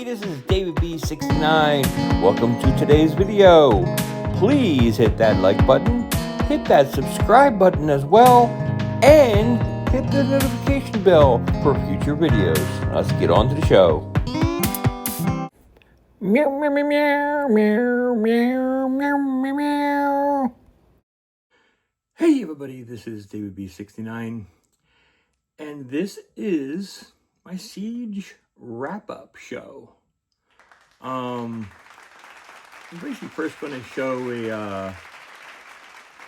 Hey, this is David B69. Welcome to today's video. Please hit that like button, hit that subscribe button as well, and hit the notification bell for future videos. Let's get on to the show. Meow, meow, meow, meow, meow, meow, meow, meow. Hey everybody, this is David B69, and this is my Siege wrap-up show. I'm basically first going to show a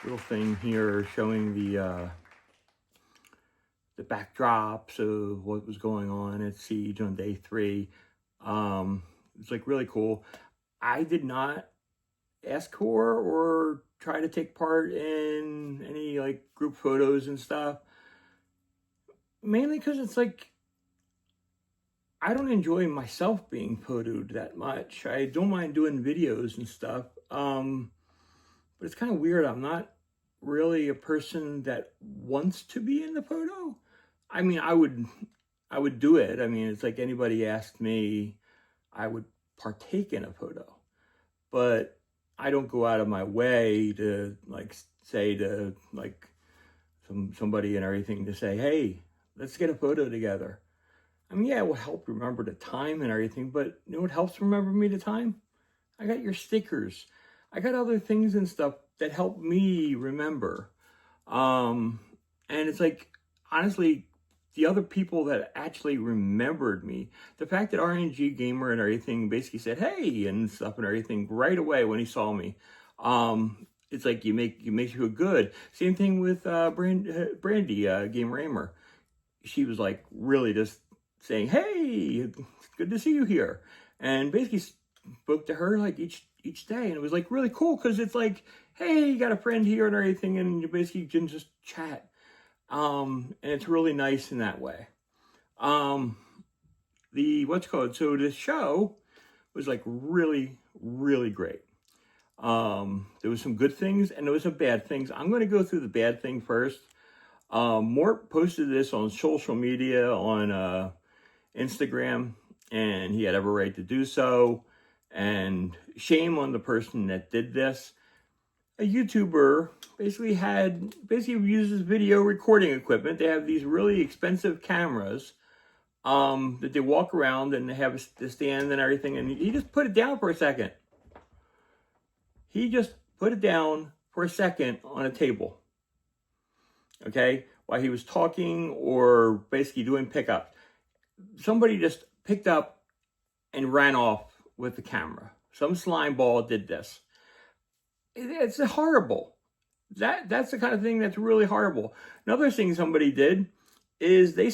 little thing here showing the backdrops of what was going on at Siege on day 3. It's like really cool. I did not ask for or try to take part in any like group photos and stuff, mainly because it's like I don't enjoy myself being photoed that much. I don't mind doing videos and stuff, but it's kind of weird. I'm not really a person that wants to be in the photo. I mean, I would do it. I mean, it's like anybody asked me, I would partake in a photo, but I don't go out of my way to like say to like somebody and everything to say, hey, let's get a photo together. I mean, yeah, it will help remember the time and everything, but you know what helps remember me the time? I got your stickers. I got other things and stuff that help me remember. And it's like, honestly, the other people that actually remembered me, the fact that RNG Gamer and everything basically said, hey, and stuff and everything right away when he saw me. It's like you make you feel good. Same thing with Brandy, Gamer Aimer. She was like really just saying, hey, good to see you here. And basically spoke to her like each day. And it was like really cool because it's like, hey, you got a friend here and everything. And you basically can just chat. And it's really nice in that way. So the show was like really, really great. There was some good things and there was some bad things. I'm going to go through the bad thing first. Mort posted this on social media, on Instagram, and he had every right to do so. And shame on the person that did this. A YouTuber basically uses video recording equipment. They have these really expensive cameras that they walk around and they have the stand and everything. And he just put it down for a second. He just put it down for a second on a table. Okay, while he was talking or basically doing pickups. Somebody just picked up and ran off with the camera. Some slime ball did this. It's horrible. That's the kind of thing that's really horrible. Another thing somebody did is they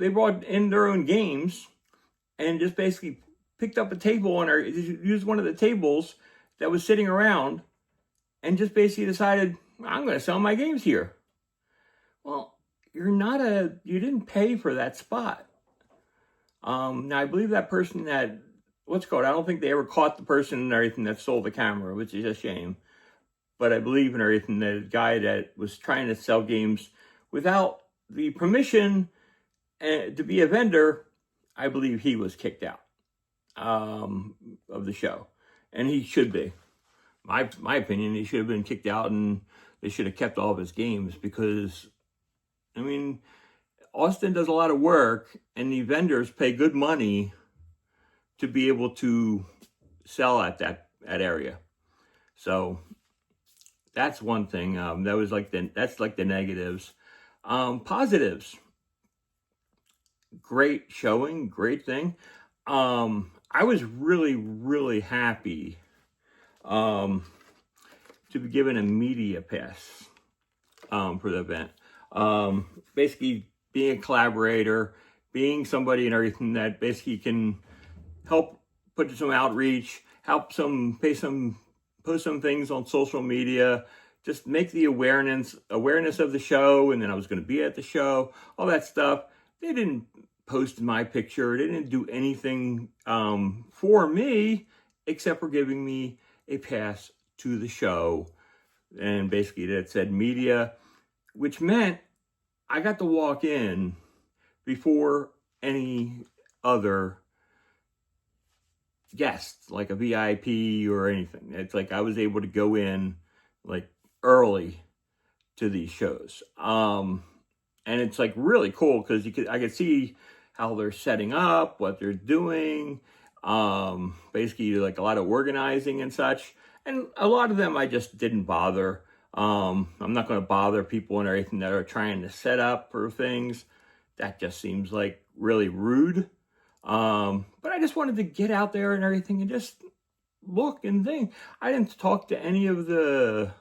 brought in their own games and just basically picked up a table or used one of the tables that was sitting around and just basically decided, I'm going to sell my games here. Well, you didn't pay for that spot. Now I believe that person I don't think they ever caught the person and everything that sold the camera, which is a shame. But I believe in everything that a guy that was trying to sell games without the permission to be a vendor, I believe he was kicked out of the show. And he should be. My opinion, he should have been kicked out and they should have kept all of his games because, I mean, Austin does a lot of work and the vendors pay good money to be able to sell at that area. So that's one thing. That's like the negatives. Positives. Great showing, great thing. I was really, really happy to be given a media pass for the event. Basically being a collaborator, being somebody and everything that basically can help put some outreach, post some things on social media, just make the awareness of the show. And then I was going to be at the show, all that stuff. They didn't post my picture. They didn't do anything for me except for giving me a pass to the show. And basically that said media, which meant I got to walk in before any other guest, like a VIP or anything. It's like I was able to go in like early to these shows. And it's like really cool because I could see how they're setting up, what they're doing, basically like a lot of organizing and such. And a lot of them I just didn't bother. I'm not going to bother people and everything that are trying to set up for things. That just seems like really rude. But I just wanted to get out there and everything and just look and think. I didn't talk to any of the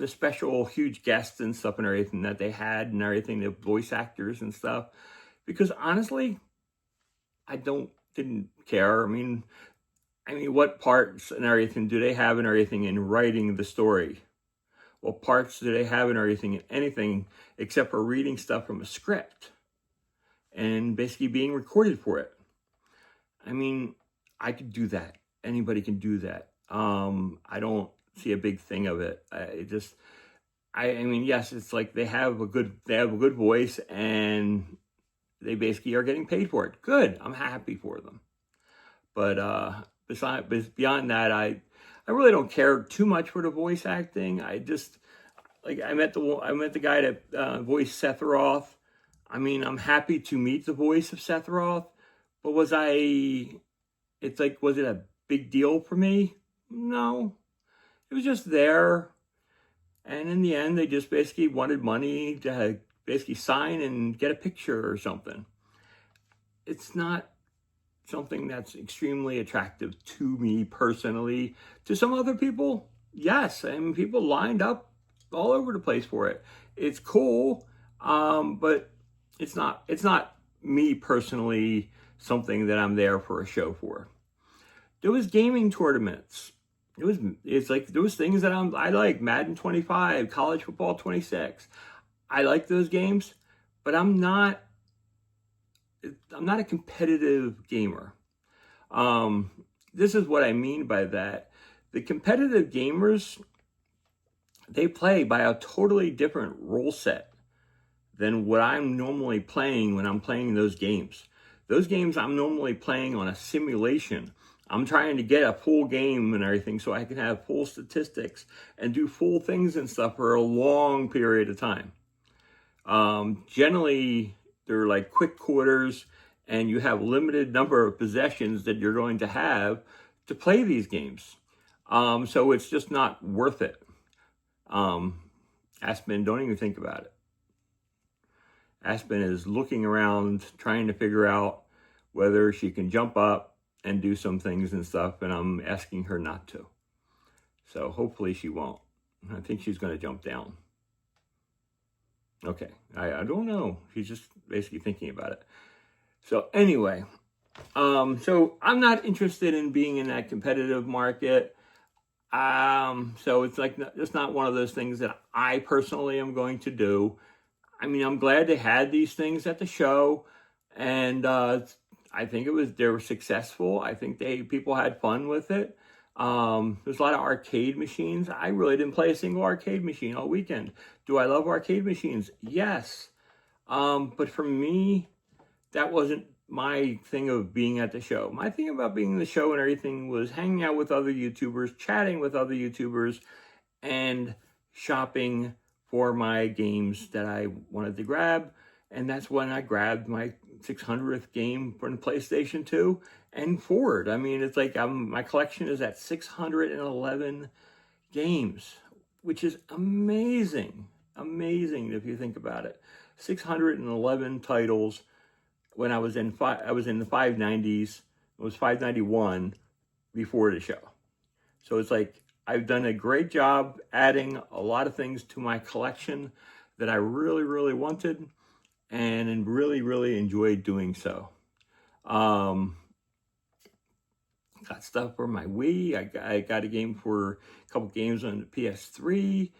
special huge guests and stuff and everything that they had and everything, the voice actors and stuff, because honestly, I didn't care. I mean, what parts and everything do they have and everything in writing the story? What parts do they have and everything in anything except for reading stuff from a script and basically being recorded for it? I mean, I could do that. Anybody can do that. I don't see a big thing of it. I mean, yes, it's like they have a good voice and they basically are getting paid for it. Good. I'm happy for them. But beyond that, I really don't care too much for the voice acting. I just like I met the guy that voiced Seth Roth. I mean, I'm happy to meet the voice of Seth Roth, but was it a big deal for me? No. It was just there. And in the end, they just basically wanted money to basically sign and get a picture or something. It's not something that's extremely attractive to me personally. To some other people, yes. I mean, people lined up all over the place for it. It's cool, but it's not me personally something that I'm there for a show for. There was gaming tournaments. It's like those things that I like, Madden 25, College Football 26. I like those games, but I'm not a competitive gamer. This is what I mean by that. The competitive gamers, they play by a totally different rule set than what I'm normally playing when I'm playing those games. Those games I'm normally playing on a simulation. I'm trying to get a full game and everything so I can have full statistics and do full things and stuff for a long period of time. Generally, they're like quick quarters and you have limited number of possessions that you're going to have to play these games. So it's just not worth it. Aspen, don't even think about it. Aspen is looking around, trying to figure out whether she can jump up and do some things and stuff, and I'm asking her not to. So hopefully she won't. I think she's going to jump down. Okay, I don't know. She's just basically thinking about it. So anyway, so I'm not interested in being in that competitive market. So it's like it's not one of those things that I personally am going to do. I mean, I'm glad they had these things at the show, and I think they were successful. I think people had fun with it. There's a lot of arcade machines. I really didn't play a single arcade machine all weekend. Do I love arcade machines? Yes. But for me, that wasn't my thing of being at the show. My thing about being in the show and everything was hanging out with other YouTubers, chatting with other YouTubers, and shopping for my games that I wanted to grab. And that's when I grabbed my 600th game from the PlayStation 2 and forward. I mean, it's like my collection is at 611 games, which is amazing. Amazing if you think about it. 611 titles when I was in the 590s. It was 591 before the show. So it's like I've done a great job adding a lot of things to my collection that I really, really wanted and really, really enjoyed doing so. Got stuff for my Wii. I got a couple games on the PS3.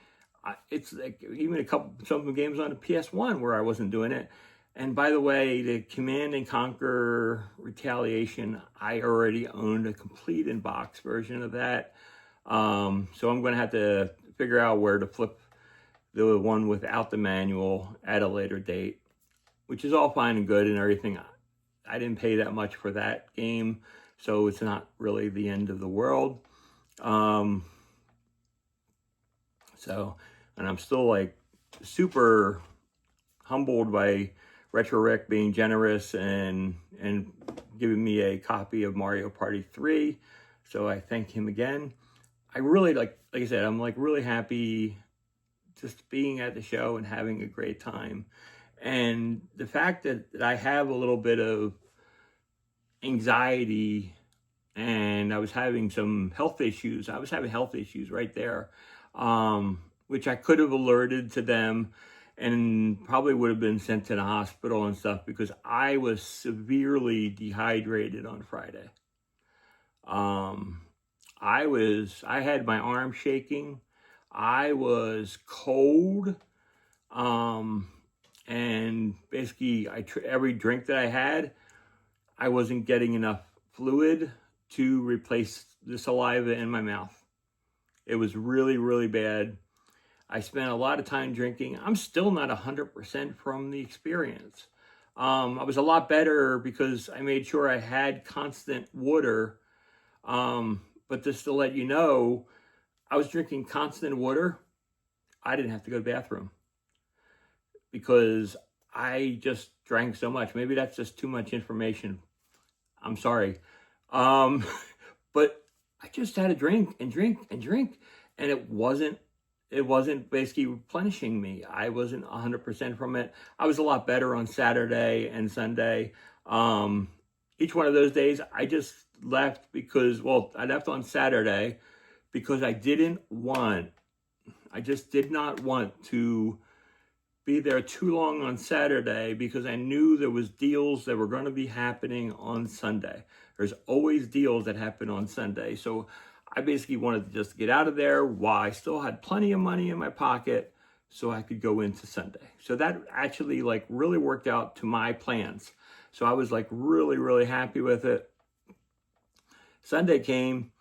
It's like even some games on the PS1 where I wasn't doing it. And by the way, the Command and Conquer Retaliation, I already owned a complete in-box version of that. So I'm going to have to figure out where to flip the one without the manual at a later date, which is all fine and good and everything. I didn't pay that much for that game. So it's not really the end of the world. And I'm still like super humbled by Retro Rick being generous and giving me a copy of Mario Party 3. So I thank him again. I really like I said, I'm like really happy just being at the show and having a great time. And the fact that I have a little bit of anxiety and I was having some health issues. I was having health issues right there, which I could have alerted to them and probably would have been sent to the hospital and stuff because I was severely dehydrated on Friday. I had my arm shaking. I was cold. And basically every drink that I had, I wasn't getting enough fluid to replace the saliva in my mouth. It was really, really bad. I spent a lot of time drinking. I'm still not 100% from the experience. I was a lot better because I made sure I had constant water. But just to let you know, I was drinking constant water. I didn't have to go to the bathroom because I just drank so much. Maybe that's just too much information. I'm sorry. But I just had to drink and drink and drink, and it wasn't basically replenishing me. I wasn't 100% from it. I was a lot better on Saturday and Sunday. Each one of those days, I just left because, I left on Saturday because I just did not want to be there too long on Saturday because I knew there was deals that were going to be happening on Sunday. There's always deals that happen on Sunday. So I basically wanted to just get out of there while I still had plenty of money in my pocket so I could go into Sunday. So that actually like really worked out to my plans. So I was like really, really happy with it. Sunday came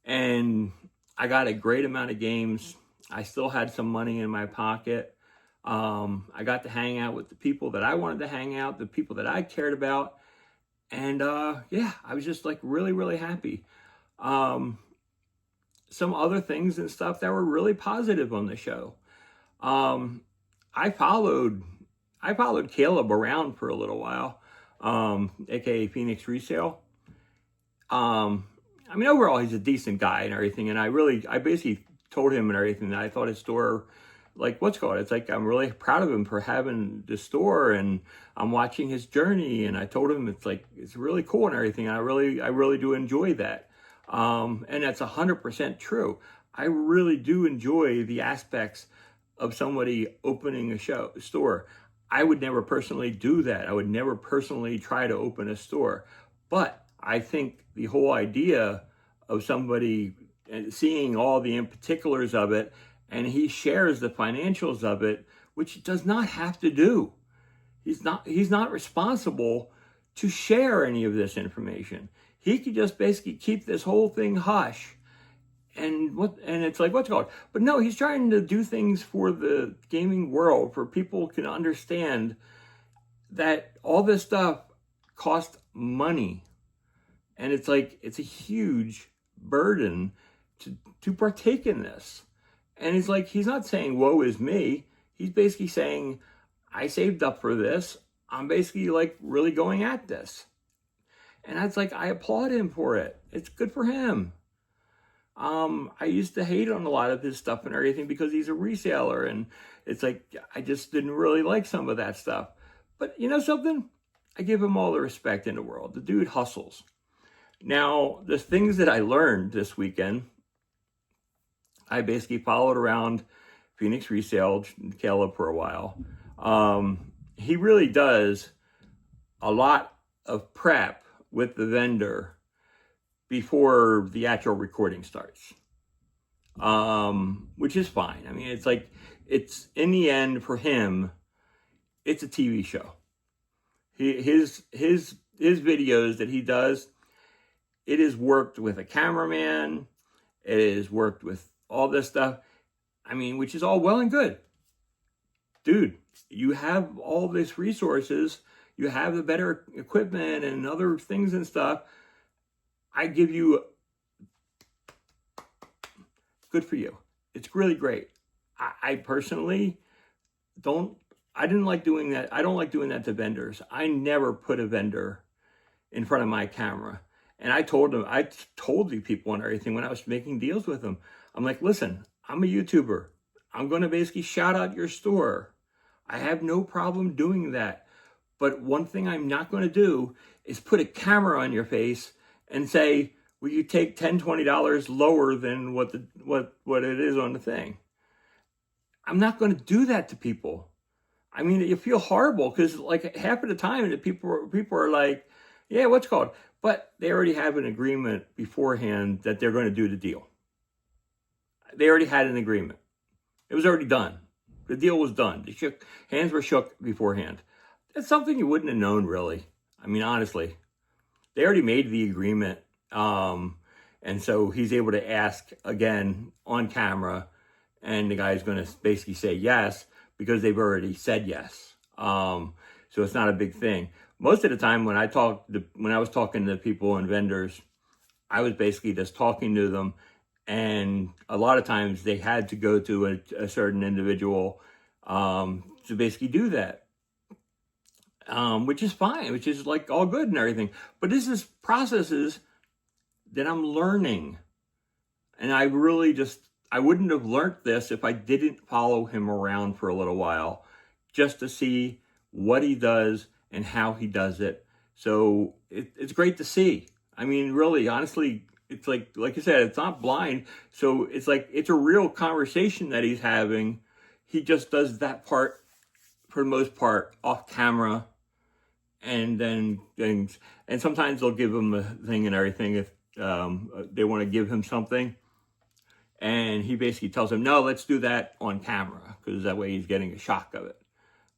and I got a great amount of games. I still had some money in my pocket. I got to hang out with the people that I wanted to hang out, the people that I cared about. And I was just like really, really happy. Some other things and stuff that were really positive on the show. I followed Caleb around for a little while, aka Phoenix Resale. Overall he's a decent guy and everything, and I basically told him and everything that I thought his store, it's like I'm really proud of him for having the store, and I'm watching his journey, and I told him it's really cool and everything, and I really do enjoy that. And that's 100% true. I really do enjoy the aspects of somebody opening a store. I would never personally do that. I would never personally try to open a store. But I think the whole idea of somebody seeing all the in particulars of it, and he shares the financials of it, which he does not have to do. He's not responsible to share any of this information. He could just basically keep this whole thing hush. And it's like, what's it called? But no, he's trying to do things for the gaming world, for people can understand that all this stuff costs money. And it's a huge burden to partake in this. And he's not saying, woe is me. He's basically saying, I saved up for this. I'm basically really going at this. And I applaud him for it. It's good for him. I used to hate on a lot of his stuff and everything because he's a reseller, and I just didn't really like some of that stuff. But you know something? I give him all the respect in the world. The dude hustles. Now, the things that I learned this weekend, I basically followed around Phoenix Resale, Caleb, for a while. He really does a lot of prep with the vendor before the actual recording starts, which is fine. It's in the end for him, it's a TV show. His videos that he does, it is worked with a cameraman. It is worked with all this stuff. Which is all well and good. Dude, you have all these resources. You have the better equipment and other things and stuff. I give you, good for you. It's really great. I personally I didn't like doing that. I don't like doing that to vendors. I never put a vendor in front of my camera. And I told the people and everything when I was making deals with them. I'm like, listen, I'm a YouTuber. I'm going to basically shout out your store. I have no problem doing that. But one thing I'm not going to do is put a camera on your face and say, will you take $10, $20 lower than what it is on the thing? I'm not going to do that to people. I mean, you feel horrible because like half of the time the people are like, yeah, what's called? But they already have an agreement beforehand that they're going to do the deal. They already had an agreement. It was already done. The deal was done. Hands were shook beforehand. That's something you wouldn't have known, really. I mean, honestly, they already made the agreement. And so he's able to ask again on camera, and the guy's going to basically say yes because they've already said yes. So it's not a big thing. Most of the time when I was talking to people and vendors, I was basically just talking to them. And a lot of times they had to go to a certain individual to basically do that, which is fine, which is like all good and everything. But this is processes that I'm learning. And I wouldn't have learned this if I didn't follow him around for a little while just to see what he does and how he does it. So it's great to see. I mean, really, honestly, it's like I said, it's not blind. So it's like, it's a real conversation that he's having. He just does that part for the most part off camera. And then and sometimes they'll give him a thing and everything if they want to give him something. And he basically tells him, no, let's do that on camera because that way he's getting a shock of it,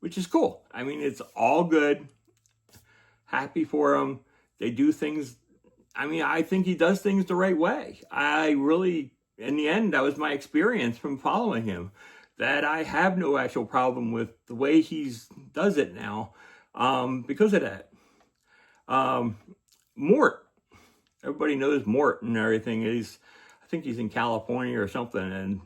which is cool. I mean, it's all good. Happy for him. They do things. I mean, I think he does things the right way. I really, in the end, that was my experience from following him, that I have no actual problem with the way he does it now because of that. Mort. Everybody knows Mort and everything. I think he's in California or something. And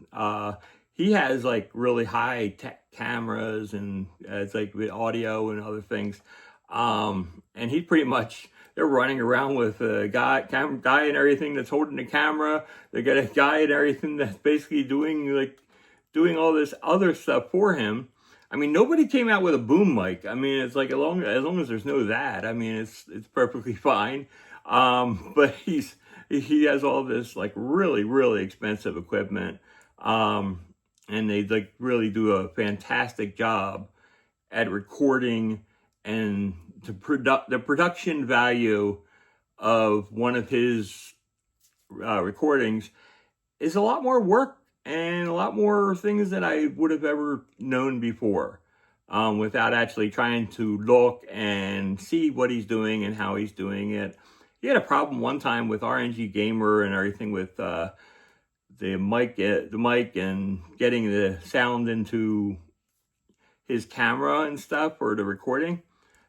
he has like really high tech cameras and it's like with audio and other things. And he pretty much, they're running around with a guy and everything that's holding the camera. They got a guy and everything that's basically doing all this other stuff for him. I mean, nobody came out with a boom mic. I mean, it's like as long as there's no that, I mean, it's perfectly fine. But he has all this like really, really expensive equipment. And they like really do a fantastic job at recording, and the production value of one of his recordings is a lot more work and a lot more things than I would have ever known before, without actually trying to look and see what he's doing and how he's doing it. He had a problem one time with RNG Gamer and everything with the mic and getting the sound into his camera and stuff for the recording.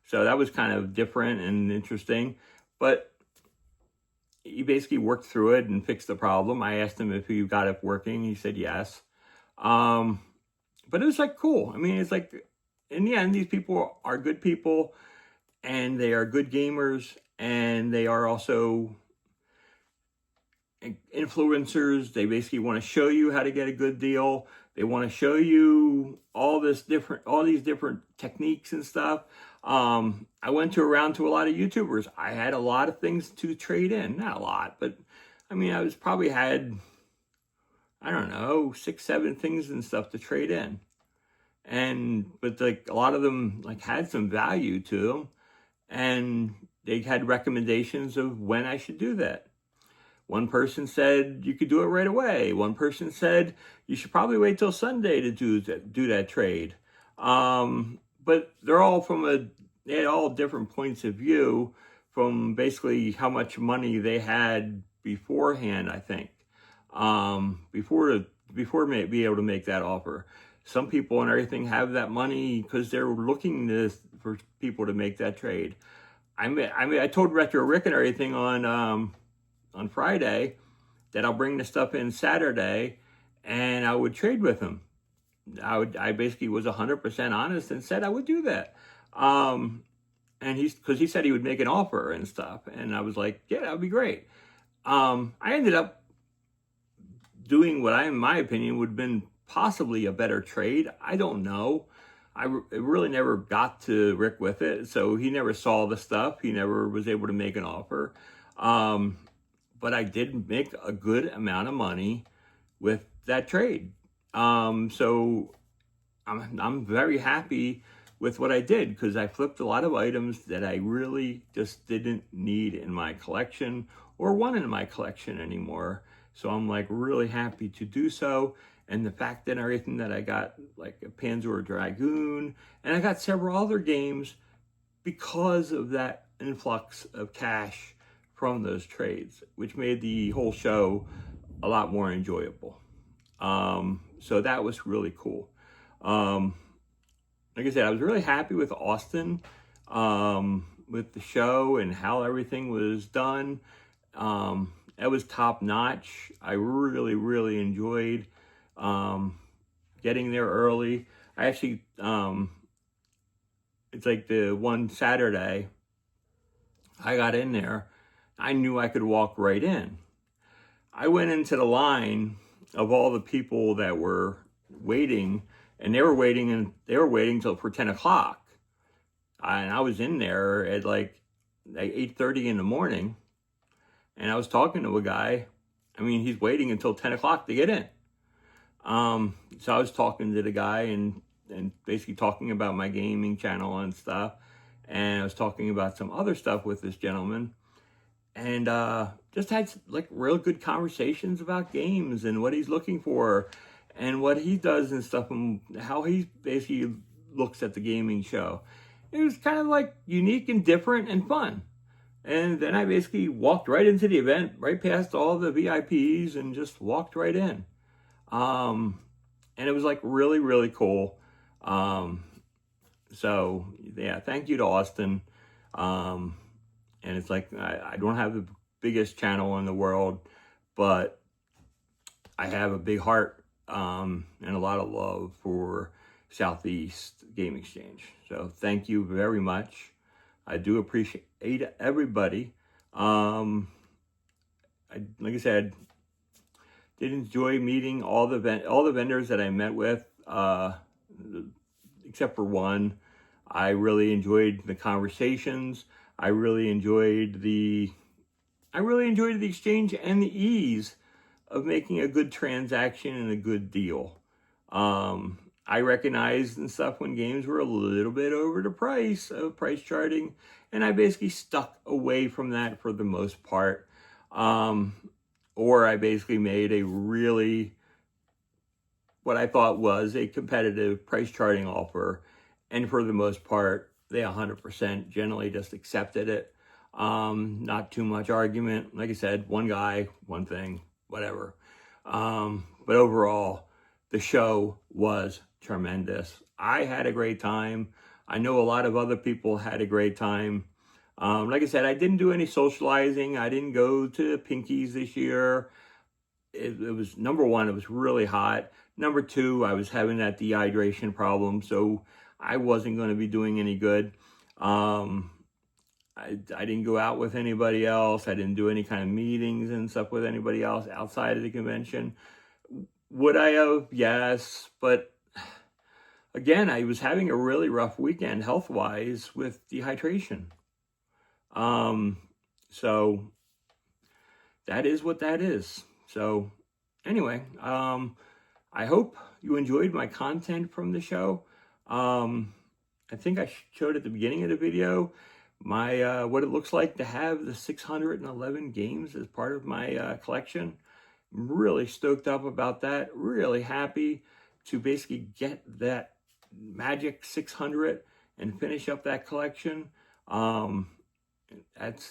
So that was kind of different and interesting, but he basically worked through it and fixed the problem. I asked him if he got it working. He said yes. But it was like cool. I mean, it's like in the end, these people are good people and they are good gamers and they are also influencers. They basically want to show you how to get a good deal. They want to show you all these different techniques and stuff. I went around to a lot of YouTubers. I had a lot of things to trade in. Not a lot, but I mean, I probably had, I don't know, 6, 7 things and stuff to trade in. But like a lot of them like had some value to them, and they had recommendations of when I should do that. One person said you could do it right away. One person said you should probably wait till Sunday to do that trade. But they're all they had all different points of view from basically how much money they had beforehand, I think, before be able to make that offer. Some people and everything have that money because they're looking for people to make that trade. I told Retro Rick and everything on on Friday that I'll bring the stuff in Saturday and I would trade with him. I basically was 100% honest and said I would do that. And because he said he would make an offer and stuff. And I was like, yeah, that would be great. I ended up doing what in my opinion, would have been possibly a better trade. I don't know. I really never got to Rick with it. So he never saw the stuff. He never was able to make an offer. But I did make a good amount of money with that trade. So I'm very happy with what I did, because I flipped a lot of items that I really just didn't need in my collection or want in my collection anymore. So I'm like really happy to do so. And the fact that everything that I got, like a Panzer Dragoon, and I got several other games because of that influx of cash from those trades, which made the whole show a lot more enjoyable. So that was really cool. Like I said, I was really happy with Austin, with the show and how everything was done. It was top notch. I really, really enjoyed getting there early. I actually, it's like the one Saturday I got in there, I knew I could walk right in. I went into the line of all the people that were waiting, and they were waiting till for 10 o'clock. And I was in there at like 8:30 in the morning, and I was talking to a guy. I mean, he's waiting until 10 o'clock to get in. So I was talking to the guy and basically talking about my gaming channel and stuff. And I was talking about some other stuff with this gentleman, and just had like real good conversations about games and what he's looking for and what he does and stuff, and how he basically looks at the gaming show. It was kind of like unique and different and fun. And then I basically walked right into the event, right past all the VIPs, and just walked right in. And it was like really, really cool. So yeah, thank you to Austin. And it's like, I don't have the biggest channel in the world, but I have a big heart, and a lot of love for Southeast Game Exchange. So thank you very much. I do appreciate everybody. Like I said, did enjoy meeting all the vendors that I met with, except for one. I really enjoyed the conversations. I really enjoyed the exchange and the ease of making a good transaction and a good deal. I recognized and stuff when games were a little bit over the price of price charting, and I basically stuck away from that for the most part. Or I basically made a really, what I thought was a competitive price charting offer, and for the most part, they 100% generally just accepted it. Not too much argument. Like I said, one guy, one thing, whatever. But overall, the show was tremendous. I had a great time. I know a lot of other people had a great time. Like I said, I didn't do any socializing. I didn't go to Pinky's this year. It was, number one, it was really hot. Number two, I was having that dehydration problem, so I wasn't going to be doing any good. I didn't go out with anybody else. I didn't do any kind of meetings and stuff with anybody else outside of the convention. Would I have? Yes. But again, I was having a really rough weekend health-wise with dehydration. So that is what that is. So anyway, I hope you enjoyed my content from the show. I think I showed at the beginning of the video my what it looks like to have the 611 games as part of my collection. I'm really stoked up about that. Really happy to basically get that magic 600 and finish up that collection. That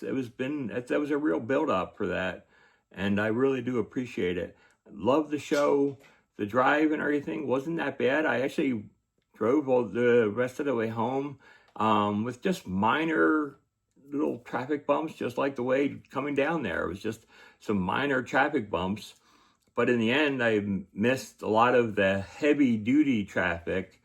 was a real build up for that, and I really do appreciate it. Love the show. The drive and everything wasn't that bad. I actually drove all the rest of the way home with just minor little traffic bumps, just like the way coming down there. It was just some minor traffic bumps. But in the end, I missed a lot of the heavy duty traffic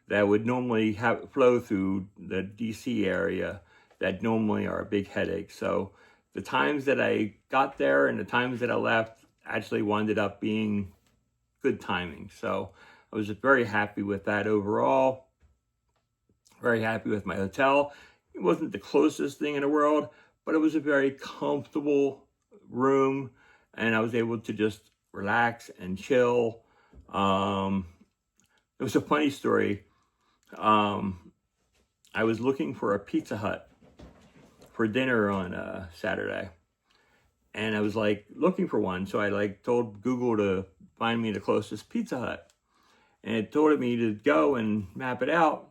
that would normally flow through the DC area that normally are a big headache. So the times that I got there and the times that I left actually wound up being good timing. So I was very happy with that overall. Very happy with my hotel. It wasn't the closest thing in the world, but it was a very comfortable room, and I was able to just relax and chill. It was a funny story. I was looking for a Pizza Hut for dinner on Saturday, and I was like looking for one. So I like told Google to find me the closest Pizza Hut, and it told me to go and map it out.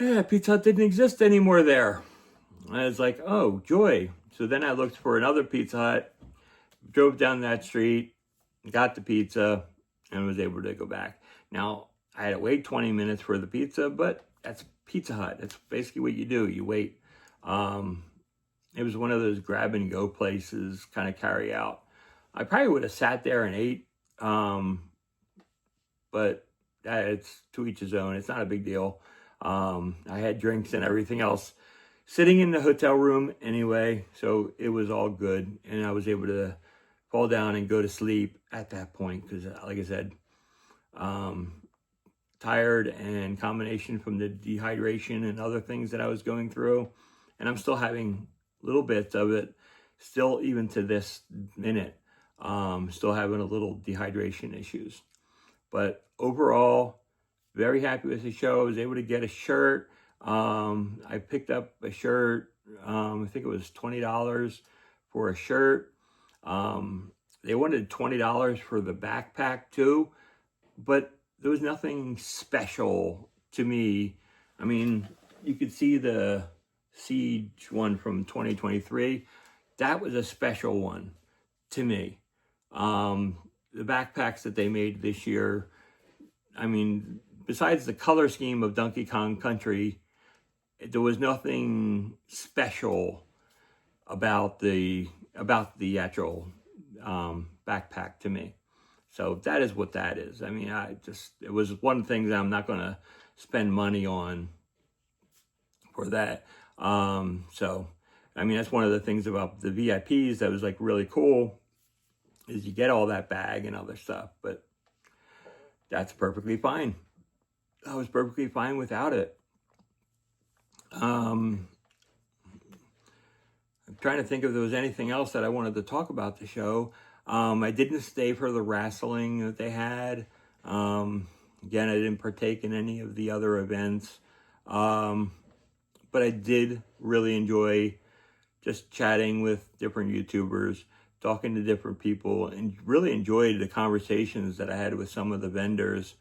Yeah, Pizza Hut didn't exist anymore there. I was like, oh, joy. So then I looked for another Pizza Hut, drove down that street, got the pizza, and was able to go back. Now, I had to wait 20 minutes for the pizza, but that's Pizza Hut. That's basically what you do. You wait. It was one of those grab and go places, kind of carry out. I probably would have sat there and ate, but it's to each his own. It's not a big deal. I had drinks and everything else sitting in the hotel room anyway, so it was all good. And I was able to fall down and go to sleep at that point because, like I said, tired and combination from the dehydration and other things that I was going through. And I'm still having little bits of it, still even to this minute, still having a little dehydration issues. But overall, very happy with the show. I was able to get a shirt. I picked up a shirt. I think it was $20 for a shirt. They wanted $20 for the backpack too, but there was nothing special to me. I mean, you could see the Siege one from 2023. That was a special one to me. The backpacks that they made this year, I mean, besides the color scheme of Donkey Kong Country, there was nothing special about the actual backpack to me. So that is what that is. I mean, it was one thing that I'm not going to spend money on for that. So, I mean, that's one of the things about the VIPs that was like really cool is you get all that bag and other stuff, but that's perfectly fine. I was perfectly fine without it. I'm trying to think if there was anything else that I wanted to talk about the show. I didn't stay for the wrestling that they had. Again, I didn't partake in any of the other events. But I did really enjoy just chatting with different YouTubers, talking to different people, and really enjoyed the conversations that I had with some of the vendors,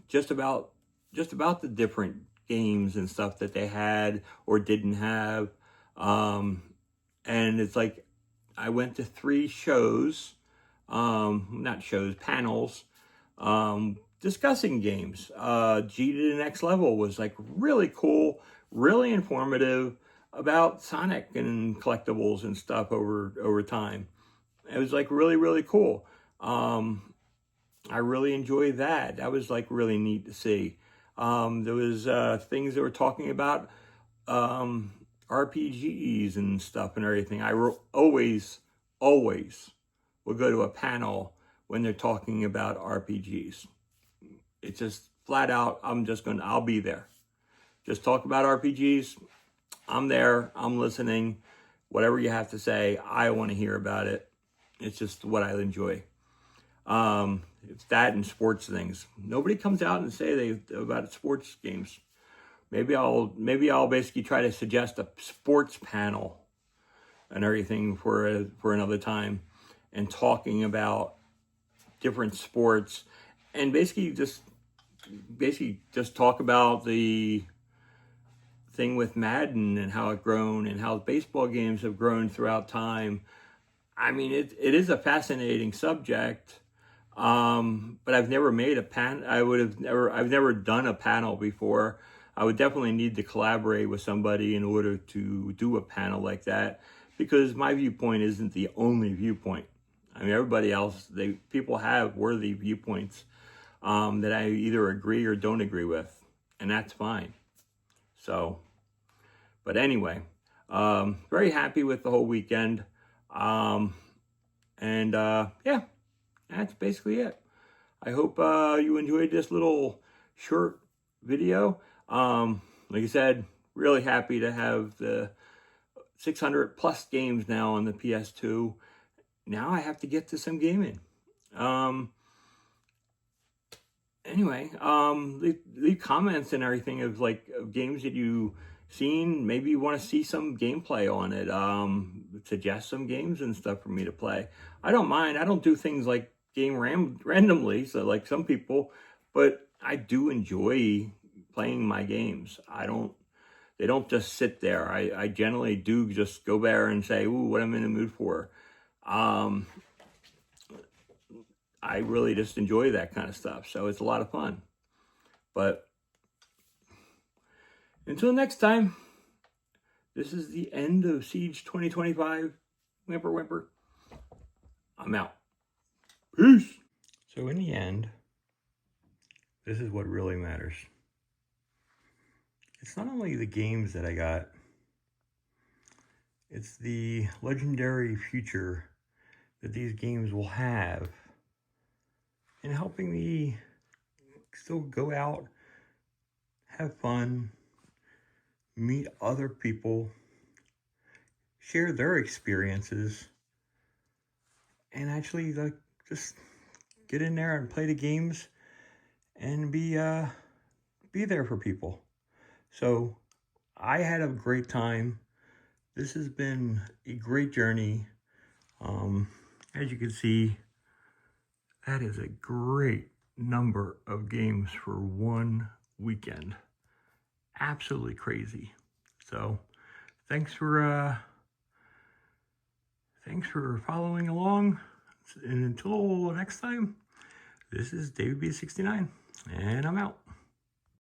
just about the different games and stuff that they had or didn't have. And it's like I went to 3 shows, panels, discussing games. G to the Next Level was like really cool, really informative about Sonic and collectibles and stuff over time. It was like really, really cool. I really enjoyed that. That was like really neat to see. There was things that were talking about RPGs and stuff and everything. I always will go to a panel when they're talking about RPGs. It's just flat out, I'll be there. Just talk about RPGs. I'm there. I'm listening. Whatever you have to say, I want to hear about it. It's just what I enjoy. It's that and sports things. Nobody comes out and say about sports games. Maybe I'll basically try to suggest a sports panel and everything for another time, and talking about different sports, and basically just talk about the thing with Madden and how it grown and how baseball games have grown throughout time. I mean, it is a fascinating subject, but I've never made a panel. I've never done a panel before. I would definitely need to collaborate with somebody in order to do a panel like that, because my viewpoint isn't the only viewpoint. I mean, everybody else, people have worthy viewpoints that I either agree or don't agree with, and that's fine. So, but anyway, very happy with the whole weekend. Yeah, that's basically it. I hope you enjoyed this little short video. Like I said, really happy to have the 600 plus games now on the PS2. Now I have to get to some gaming. Anyway, leave comments and everything of games that you seen. Maybe you want to see some gameplay on it. Suggest some games and stuff for me to play. I don't mind. I don't do things like game randomly, so like some people, but I do enjoy playing my games. They don't just sit there. I generally do just go there and say, ooh, what I'm in the mood for. I really just enjoy that kind of stuff. So it's a lot of fun. But until next time, this is the end of Siege 2025. Whimper, whimper. I'm out. Peace. So in the end, this is what really matters. It's not only the games that I got, it's the legendary future that these games will have in helping me still go out, have fun, meet other people, share their experiences, and actually just get in there and play the games and be there for people. So I had a great time. This has been a great journey. As you can see, that is a great number of games for one weekend. Absolutely crazy. So thanks for following along. And until next time, this is David B69, and I'm out.